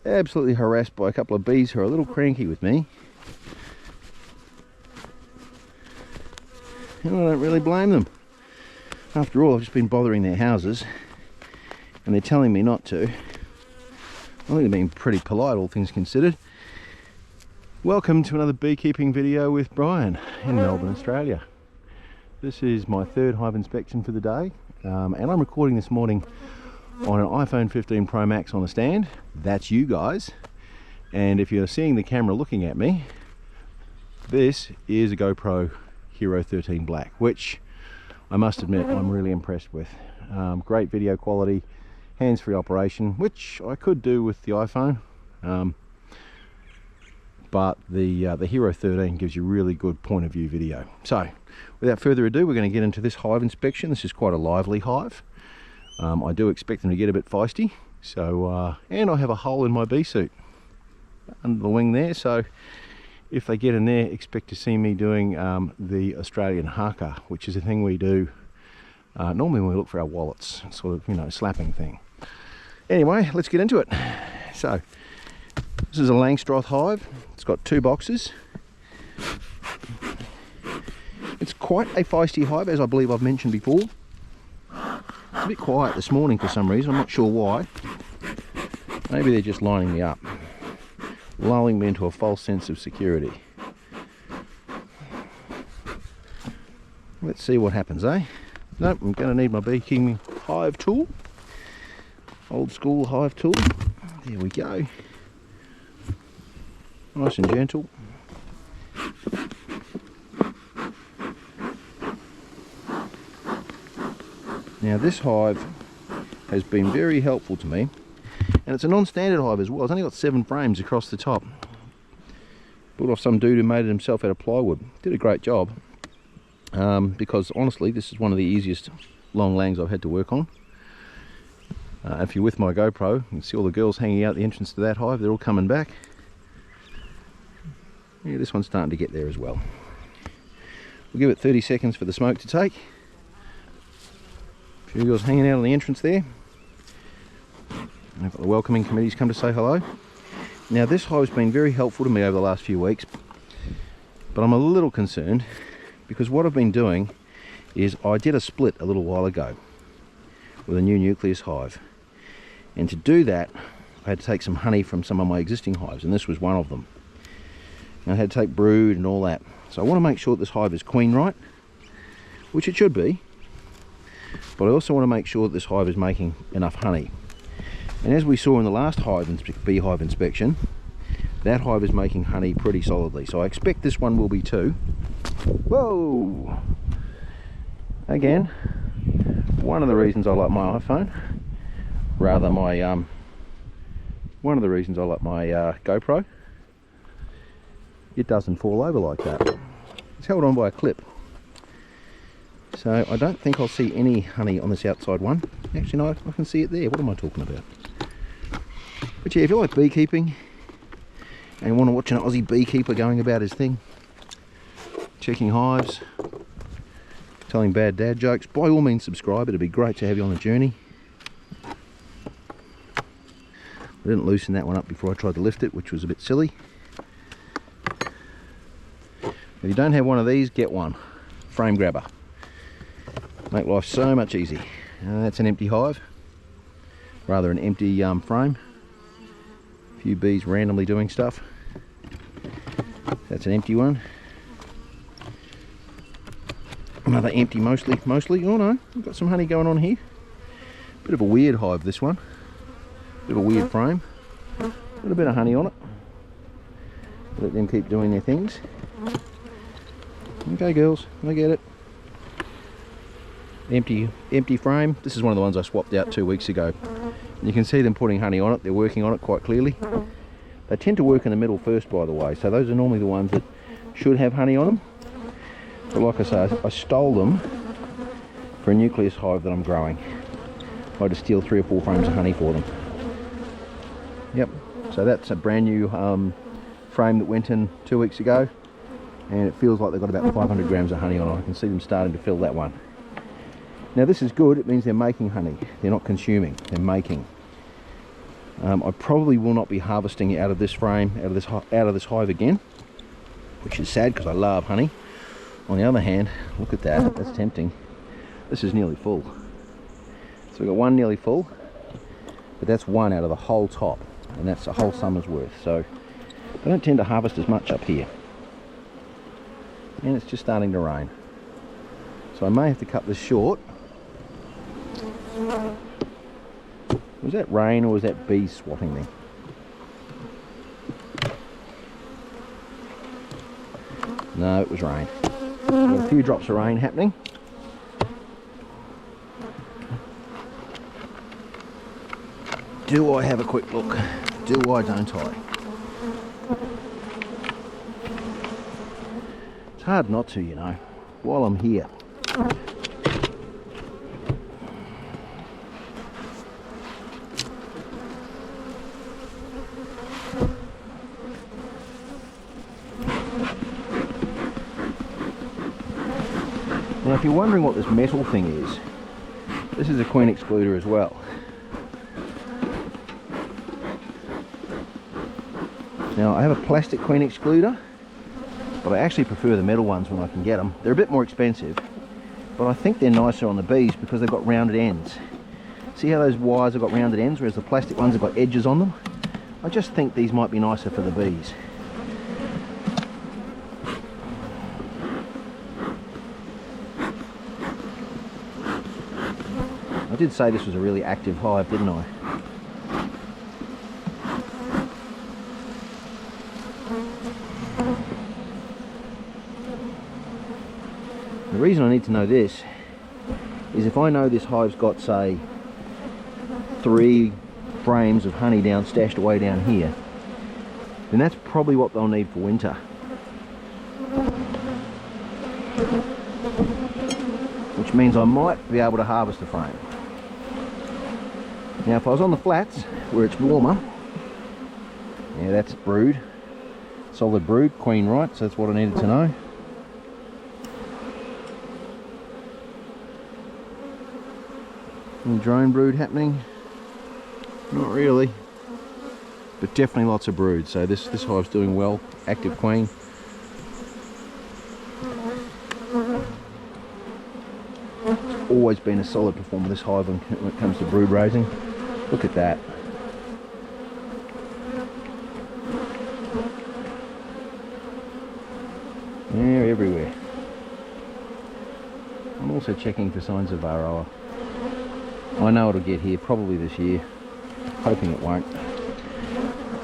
absolutely harassed by a couple of bees who are a little cranky with me. And I don't really blame them. After all, I've just been bothering their houses and they're telling me not to. I think they're being pretty polite, all things considered. Welcome to another beekeeping video with Brian in Melbourne, Australia. This is my third hive inspection for the day, and I'm recording this morning on an iPhone 15 Pro Max on the stand. That's you guys. And if you're seeing the camera looking at me, this is a GoPro Hero 13 Black, which I must admit I'm really impressed with. Great video quality, hands-free operation, which I could do with the iPhone, but the Hero 13 gives you really good point of view video. So without further ado, we're going to get into this hive inspection. This is quite a lively hive. I do expect them to get a bit feisty, so and I have a hole in my bee suit under the wing there, so if they get in there, expect to see me doing the Australian haka, which is a thing we do normally when we look for our wallets, sort of, you know, slapping thing. Anyway, let's get into it. So this is a Langstroth hive. It's got 2 boxes. It's quite a feisty hive, as I believe I've mentioned before. It's a bit quiet this morning for some reason, I'm not sure why. Maybe they're just lining me up, lulling me into a false sense of security. Let's see what happens, eh? Nope, I'm going to need my beekeeping hive tool. Old school hive tool. There we go. Nice and gentle. Now this hive has been very helpful to me, and it's a non-standard hive as well. It's only got 7 frames across the top. Built off some dude who made it himself out of plywood. Did a great job, because honestly this is one of the easiest long langs I've had to work on. If you're with my GoPro, you can see all the girls hanging out the entrance to that hive. They're all coming back. Yeah, this one's starting to get there as well. We'll give it 30 seconds for the smoke to take. A few girls hanging out on the entrance there. I've got the welcoming committees come to say hello. Now this hive's been very helpful to me over the last few weeks, but I'm a little concerned because what I've been doing is I did a split a little while ago with a new nucleus hive, and to do that I had to take some honey from some of my existing hives, and this was one of them. And I had to take brood and all that, so I want to make sure that this hive is queen right, which it should be, but I also want to make sure that this hive is making enough honey. And as we saw in the last beehive inspection, that hive is making honey pretty solidly, so I expect this one will be too. Whoa! Again, one of the reasons I like my iPhone, rather my one of the reasons I like my GoPro, it doesn't fall over like that. It's held on by a clip. So I don't think I'll see any honey on this outside one. Actually no, I can see it there. What am I talking about? But yeah, if you like beekeeping and want to watch an Aussie beekeeper going about his thing, checking hives, telling bad dad jokes, by all means subscribe. It'd be great to have you on the journey. I didn't loosen that one up before I tried to lift it, which was a bit silly. If you don't have one of these, get one. Frame grabber. Make life so much easy. That's an empty hive, rather an empty frame. A few bees randomly doing stuff. That's an empty one. Another empty, mostly. Oh no, we've got some honey going on here. Bit of a weird hive, this one. Bit of a weird frame. A little bit of honey on it. Let them keep doing their things. Okay girls, I get it. Empty frame. This is one of the ones I swapped out 2 weeks ago. And you can see them putting honey on it. They're working on it quite clearly. They tend to work in the middle first, by the way, so those are normally the ones that should have honey on them. But like I say, I stole them for a nucleus hive that I'm growing. I had to steal 3 or 4 frames of honey for them. Yep, so that's a brand new frame that went in 2 weeks ago, and it feels like they've got about 500 grams of honey on it. I can see them starting to fill that one. Now this is good. It means they're making honey. They're not consuming, they're making. I probably will not be harvesting out of this frame, out of this hive again, which is sad because I love honey. On the other hand, look at that, that's tempting. This is nearly full. So we've got one nearly full, but that's one out of the whole top, and that's a whole summer's worth. So I don't tend to harvest as much up here. And it's just starting to rain. So I may have to cut this short. Was that rain or was that bees swatting me? No, it was rain. Got a few drops of rain happening. Do I have a quick look? Do I, don't I? It's hard not to, you know, while I'm here. Now, if you're wondering what this metal thing is, this is a queen excluder as well. Now, I have a plastic queen excluder, but I actually prefer the metal ones when I can get them. They're a bit more expensive, but I think they're nicer on the bees because they've got rounded ends. See how those wires have got rounded ends, whereas the plastic ones have got edges on them? I just think these might be nicer for the bees. I did say this was a really active hive, didn't I? The reason I need to know this is if I know this hive's got, say, 3 frames of honey stashed away down here, then that's probably what they'll need for winter. Which means I might be able to harvest a frame. Now, if I was on the flats where it's warmer, yeah, that's brood, solid brood, queen right, so that's what I needed to know. Any drone brood happening? Not really, but definitely lots of brood. So this hive's doing well, active queen. It's always been a solid performer, this hive, when it comes to brood raising. Look at that. They're everywhere. I'm also checking for signs of varroa. I know it'll get here probably this year, hoping it won't.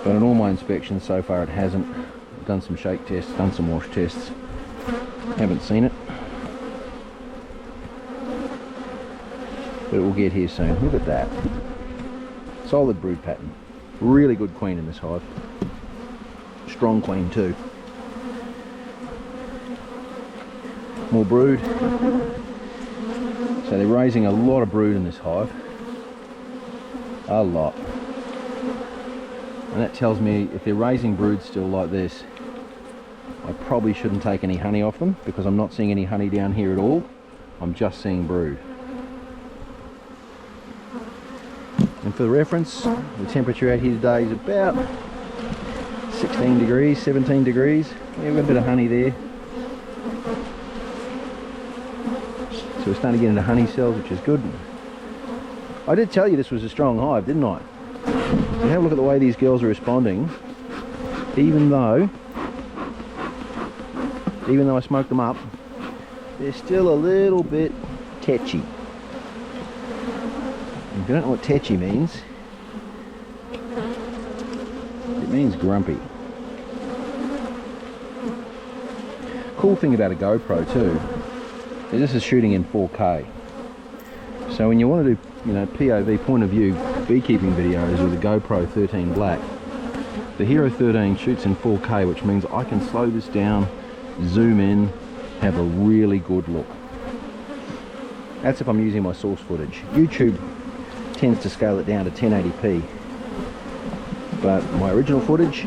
But in all my inspections so far it hasn't. I've done some shake tests, done some wash tests, haven't seen it. But it will get here soon. Look at that. Solid brood pattern. Really good queen in this hive. Strong queen too. More brood. So they're raising a lot of brood in this hive. A lot. And that tells me if they're raising brood still like this, I probably shouldn't take any honey off them because I'm not seeing any honey down here at all. I'm just seeing brood. And for the reference, the temperature out here today is about 16 degrees, 17 degrees. Yeah, we've got a bit of honey there. So we're starting to get into honey cells, which is good. I did tell you this was a strong hive, didn't I? So have a look at the way these girls are responding. Even though I smoked them up, they're still a little bit tetchy. If you don't know what tetchy means, it means grumpy. Cool thing about a GoPro too is this is shooting in 4K. So when you want to do, you know, POV, point of view beekeeping videos with a GoPro 13 Black, the Hero 13 shoots in 4K, which means I can slow this down, zoom in, have a really good look. That's if I'm using my source footage. YouTube tends to scale it down to 1080p, but my original footage,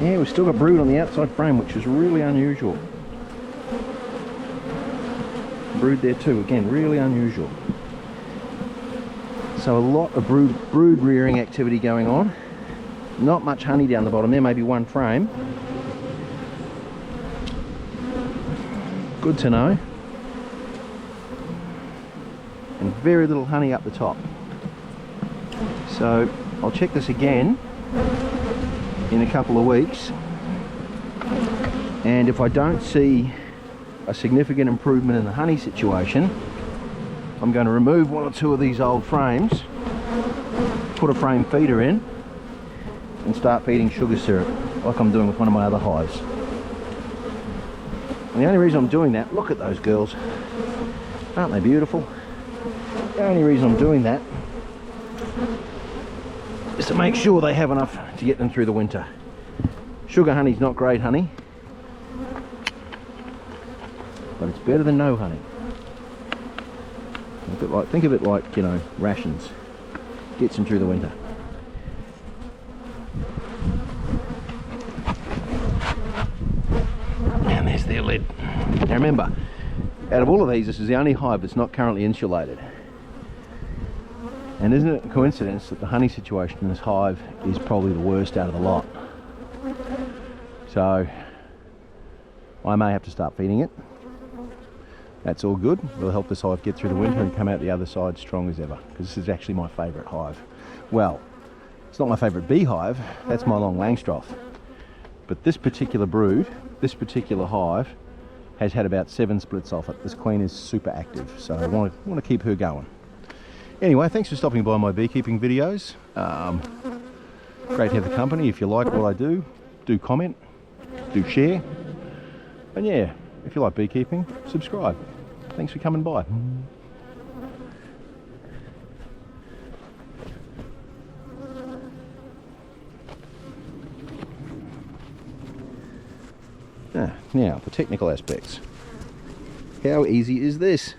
yeah, we've still got brood on the outside frame, which is really unusual. Brood there too, again, really unusual. So a lot of brood rearing activity going on. Not much honey down the bottom there, maybe one frame. Good to know. And very little honey up the top. So I'll check this again in a couple of weeks, and if I don't see a significant improvement in the honey situation, I'm going to remove one or two of these old frames, put a frame feeder in, and start feeding sugar syrup like I'm doing with one of my other hives. And the only reason I'm doing that, look at those girls, aren't they beautiful? The only reason I'm doing that is to make sure they have enough to get them through the winter. Sugar honey's not great honey, but it's better than no honey. Think of it like, you know, rations. Gets them through the winter. And there's their lid. Now remember, out of all of these, this is the only hive that's not currently insulated. And isn't it a coincidence that the honey situation in this hive is probably the worst out of the lot? So I may have to start feeding it. That's all good. It'll help this hive get through the winter and come out the other side strong as ever, because this is actually my favourite hive. Well, it's not my favourite beehive, that's my long Langstroth. But this particular brood, this particular hive, has had about 7 splits off it. This queen is super active, so I want to keep her going. Anyway, thanks for stopping by my beekeeping videos. Great to have the company. If you like what I do comment, do share. And yeah, if you like beekeeping, subscribe. Thanks for coming by. Now, the technical aspects. How easy is this?